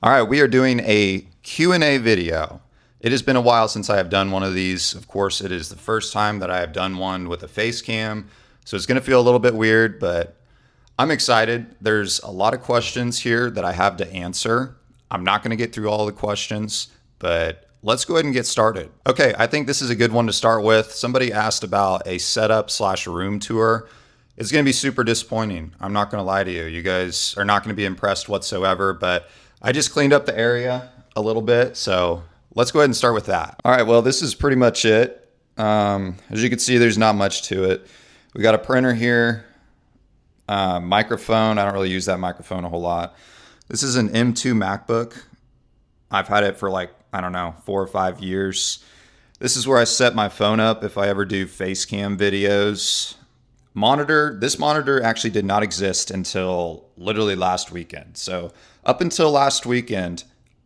All right, we are doing a Q&A video. It has been a while since I have done one of these. Of course, it is the first time that I have done one with a face cam, so it's going to feel a little bit weird, but I'm excited. There's a lot of questions here that I have to answer. I'm not going to get through all the questions, but let's go ahead and get started. Okay, I think this is a good one to start with. Somebody asked about a setup/room tour. It's going to be super disappointing. I'm not going to lie to you. You guys are not going to be impressed whatsoever, but I just cleaned up the area a little bit, so let's go ahead and start with that. All right, well, this is pretty much it. As you can see, there's not much to it. We got a printer here, microphone. I don't really use that microphone a whole lot. This is an M2 MacBook. I've had it for like, I don't know, 4 or 5 years. This is where I set my phone up if I ever do face cam videos. This monitor actually did not exist until literally last weekend. So up until last weekend,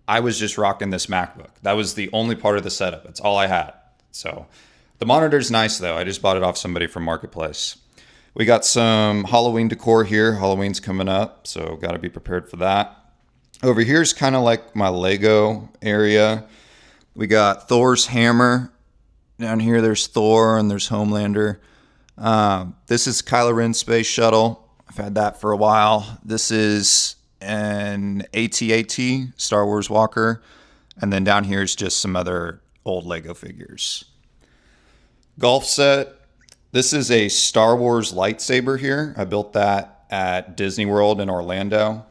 I was just rocking this MacBook. That was the only part of the setup. That's all I had. So the monitor's nice though. I just bought it off somebody from Marketplace. We got some Halloween decor here. Halloween's coming up, so got to be prepared for that. Over here is kind of like my Lego area. We got Thor's hammer. Down here there's Thor and there's Homelander. This is Kylo Ren's space shuttle. I've had that for a while. This is an AT-AT Star Wars walker. And then down here is just some other old Lego figures. Golf set. This is a Star Wars lightsaber here. I built that at Disney World in Orlando.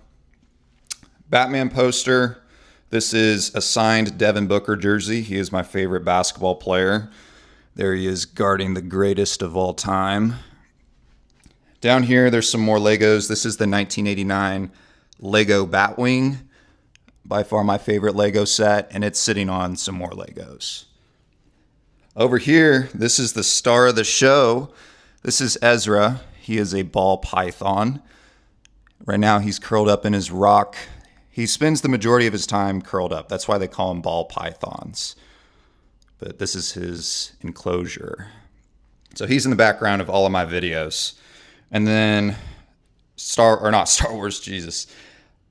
Batman poster. This is a signed Devin Booker jersey. He is my favorite basketball player. There he is guarding the greatest of all time. Down here, there's some more Legos. This is the 1989 Lego Batwing. By far my favorite Lego set, and it's sitting on some more Legos. Over here, this is the star of the show. This is Ezra. He is a ball python. Right now, he's curled up in his rock. He spends the majority of his time curled up. That's why they call him ball pythons. But this is his enclosure. So he's in the background of all of my videos. And then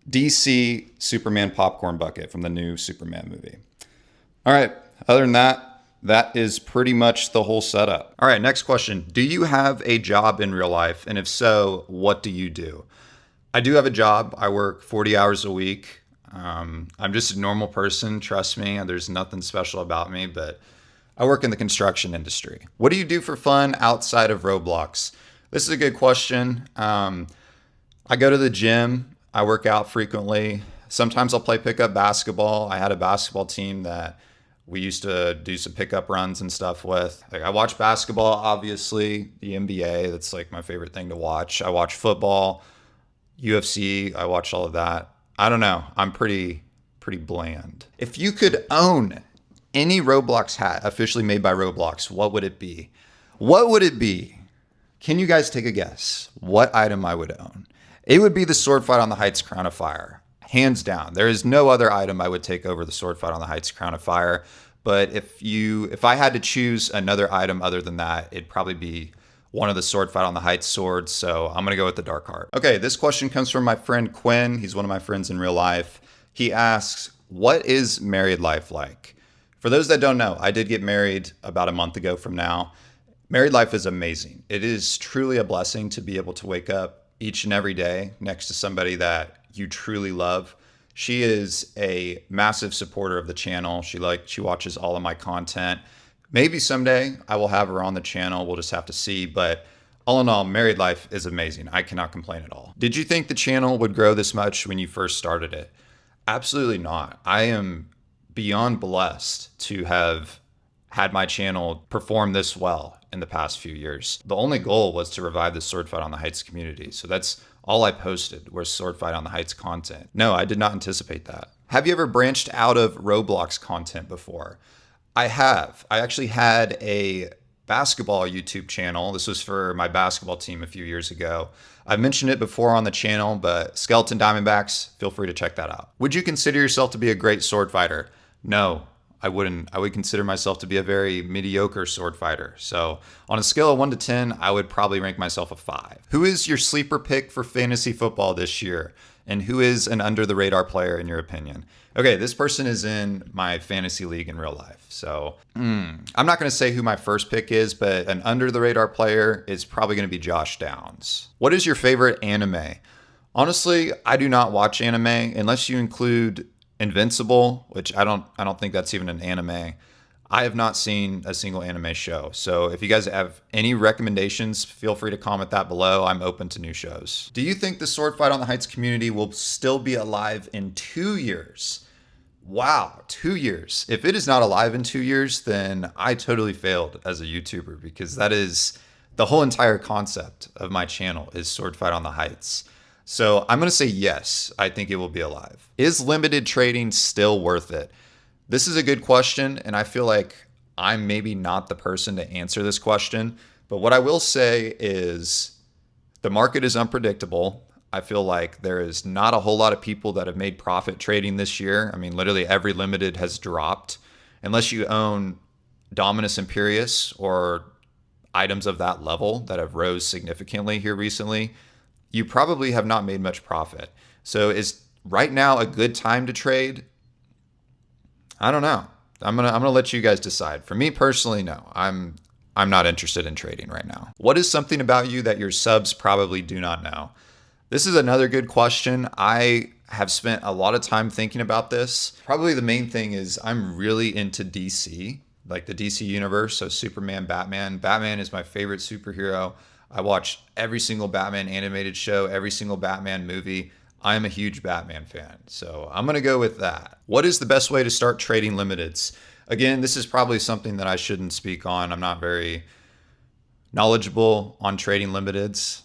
DC Superman popcorn bucket from the new Superman movie. All right, other than that, that is pretty much the whole setup. All right, next question. Do you have a job in real life? And if so, what do you do? I do have a job. I work 40 hours a week. I'm just a normal person. Trust me. There's nothing special about me, but I work in the construction industry. What do you do for fun outside of Roblox? This is a good question. I go to the gym. I work out frequently. Sometimes I'll play pickup basketball. I had a basketball team that we used to do some pickup runs and stuff with. Like, I watch basketball, obviously, the NBA. That's like my favorite thing to watch. I watch football, UFC. I watch all of that. I don't know. I'm pretty bland. If you could own any Roblox hat officially made by Roblox, what would it be? What would it be? Can you guys take a guess what item I would own? It would be the Sword Fight on the Heights Crown of Fire. Hands down. There is no other item I would take over the Sword Fight on the Heights Crown of Fire. But if I had to choose another item other than that, it'd probably be one of the Sword Fight on the Heights swords. So I'm going to go with the Dark Heart. Okay, this question comes from my friend Quinn. He's one of my friends in real life. He asks, what is married life like? For those that don't know, I did get married about a month ago from now. Married life is amazing. It is truly a blessing to be able to wake up each and every day next to somebody that you truly love. She is a massive supporter of the channel. She watches all of my content. Maybe someday I will have her on the channel. We'll just have to see. But all in all, married life is amazing. I cannot complain at all. Did you think the channel would grow this much when you first started it? Absolutely not. I am beyond blessed to have had my channel perform this well in the past few years. The only goal was to revive the Sword Fight on the Heights community. So that's all I posted was Sword Fight on the Heights content. No, I did not anticipate that. Have you ever branched out of Roblox content before? I have. I actually had a basketball YouTube channel. This was for my basketball team a few years ago. I've mentioned it before on the channel, but Skeleton Diamondbacks, feel free to check that out. Would you consider yourself to be a great sword fighter? No, I wouldn't. I would consider myself to be a very mediocre sword fighter. So on a scale of 1 to 10, I would probably rank myself a 5. Who is your sleeper pick for fantasy football this year? And who is an under the radar player in your opinion? Okay, this person is in my fantasy league in real life. So I'm not going to say who my first pick is, but an under the radar player is probably going to be Josh Downs. What is your favorite anime? Honestly, I do not watch anime unless you include Invincible, which I don't think that's even an anime. I have not seen a single anime show. So if you guys have any recommendations, feel free to comment that below. I'm open to new shows. Do you think the Sword Fight on the Heights community will still be alive in 2 years? Wow, 2 years. If it is not alive in 2 years, then I totally failed as a YouTuber, because that is the whole entire concept of my channel is Sword Fight on the Heights. So I'm going to say yes, I think it will be alive. Is limited trading still worth it? This is a good question, and I feel like I'm maybe not the person to answer this question. But what I will say is the market is unpredictable. I feel like there is not a whole lot of people that have made profit trading this year. I mean, literally every limited has dropped. Unless you own Dominus Imperius or items of that level that have rose significantly here recently, you probably have not made much profit. So is right now a good time to trade? I don't know. I'm gonna let you guys decide. For me personally, no. I'm not interested in trading right now. What is something about you that your subs probably do not know? This is another good question. I have spent a lot of time thinking about this. Probably the main thing is I'm really into DC, like the DC universe. So Superman, Batman. Batman is my favorite superhero. I watch every single Batman animated show, every single Batman movie. I'm a huge Batman fan, so I'm going to go with that. What is the best way to start trading limiteds? Again, this is probably something that I shouldn't speak on. I'm not very knowledgeable on trading limiteds,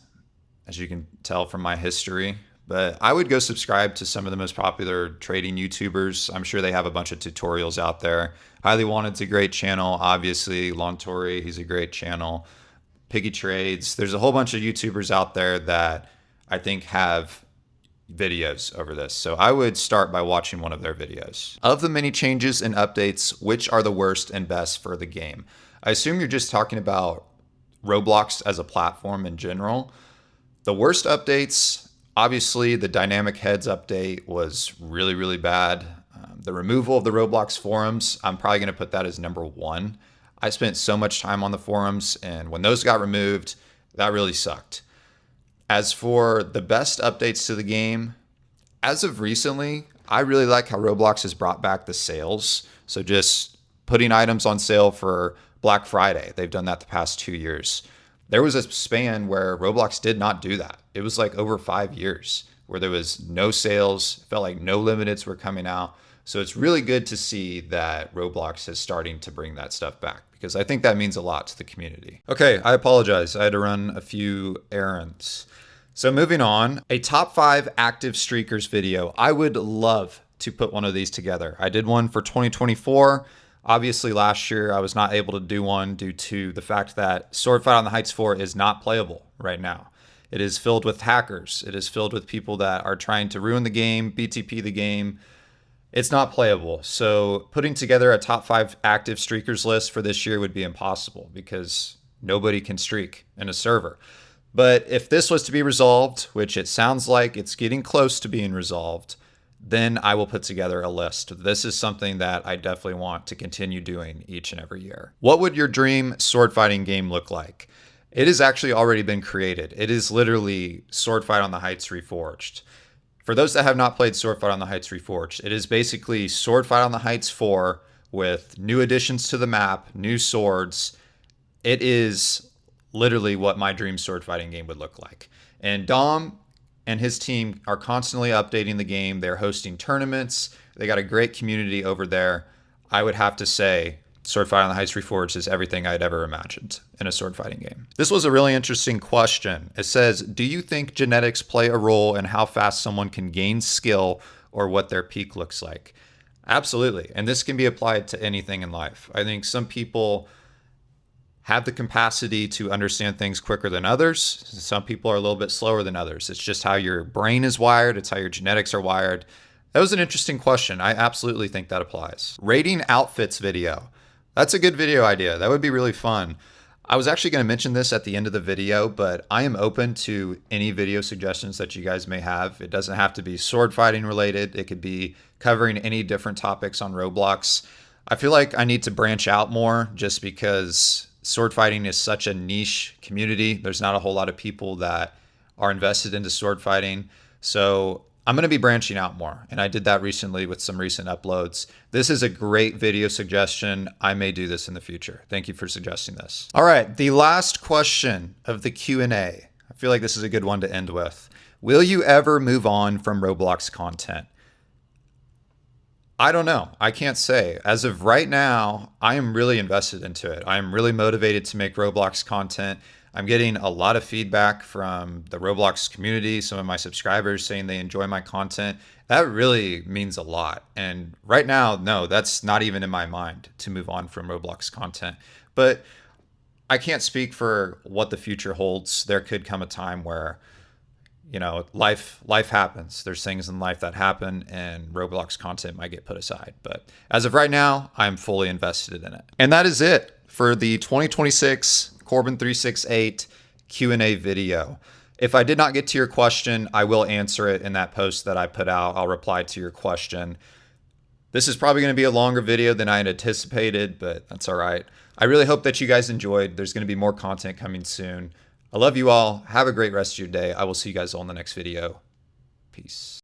as you can tell from my history. But I would go subscribe to some of the most popular trading YouTubers. I'm sure they have a bunch of tutorials out there. Highly Wanted's a great channel, obviously. Lontori, he's a great channel. Piggy Trades. There's a whole bunch of YouTubers out there that I think have videos over this. So I would start by watching one of their videos. Of the many changes and updates, which are the worst and best for the game? I assume you're just talking about Roblox as a platform in general. The worst updates, obviously the dynamic heads update was really, really bad. The removal of the Roblox forums, I'm probably going to put that as number one. I spent so much time on the forums, and when those got removed, that really sucked. As for the best updates to the game, as of recently, I really like how Roblox has brought back the sales. So just putting items on sale for Black Friday. They've done that the past 2 years. There was a span where Roblox did not do that. It was like over 5 years where there was no sales, felt like no limiteds were coming out. So it's really good to see that Roblox is starting to bring that stuff back, because I think that means a lot to the community. Okay, I apologize. I had to run a few errands. So moving on, a top 5 active streakers video. I would love to put one of these together. I did one for 2024. Obviously last year I was not able to do one due to the fact that Sword Fight on the Heights 4 is not playable right now. It is filled with hackers. It is filled with people that are trying to ruin the game, BTP the game. It's not playable. So putting together a top 5 active streakers list for this year would be impossible, because nobody can streak in a server. But if this was to be resolved, which it sounds like it's getting close to being resolved, then I will put together a list. This is something that I definitely want to continue doing each and every year. What would your dream sword fighting game look like? It has actually already been created. It is literally Sword Fight on the Heights Reforged. For those that have not played Sword Fight on the Heights Reforged, it is basically Sword Fight on the Heights 4 with new additions to the map, new swords. It is literally what my dream sword fighting game would look like. And Dom and his team are constantly updating the game. They're hosting tournaments. They got a great community over there. I would have to say Sword Fight on the Heights Reforged is everything I'd ever imagined in a sword fighting game. This was a really interesting question. It says, do you think genetics play a role in how fast someone can gain skill or what their peak looks like? Absolutely. And this can be applied to anything in life. I think some people have the capacity to understand things quicker than others. Some people are a little bit slower than others. It's just how your brain is wired. It's how your genetics are wired. That was an interesting question. I absolutely think that applies. Rating outfits video. That's a good video idea. That would be really fun. I was actually going to mention this at the end of the video, but I am open to any video suggestions that you guys may have. It doesn't have to be sword fighting related. It could be covering any different topics on Roblox. I feel like I need to branch out more just because sword fighting is such a niche community. There's not a whole lot of people that are invested into sword fighting. So I'm going to be branching out more. And I did that recently with some recent uploads. This is a great video suggestion. I may do this in the future. Thank you for suggesting this. All right, the last question of the Q&A. I feel like this is a good one to end with. Will you ever move on from Roblox content? I don't know. I can't say. As of right now, I am really invested into it. I am really motivated to make Roblox content. I'm getting a lot of feedback from the Roblox community, some of my subscribers saying they enjoy my content. That really means a lot. And right now, no, that's not even in my mind to move on from Roblox content. But I can't speak for what the future holds. There could come a time where, you know, life happens. There's things in life that happen and Roblox content might get put aside. But as of right now, I'm fully invested in it. And that is it for the 2026 Corbin368 Q&A video. If I did not get to your question, I will answer it in that post that I put out. I'll reply to your question. This is probably going to be a longer video than I had anticipated, but that's all right. I really hope that you guys enjoyed. There's going to be more content coming soon. I love you all. Have a great rest of your day. I will see you guys all in the next video. Peace.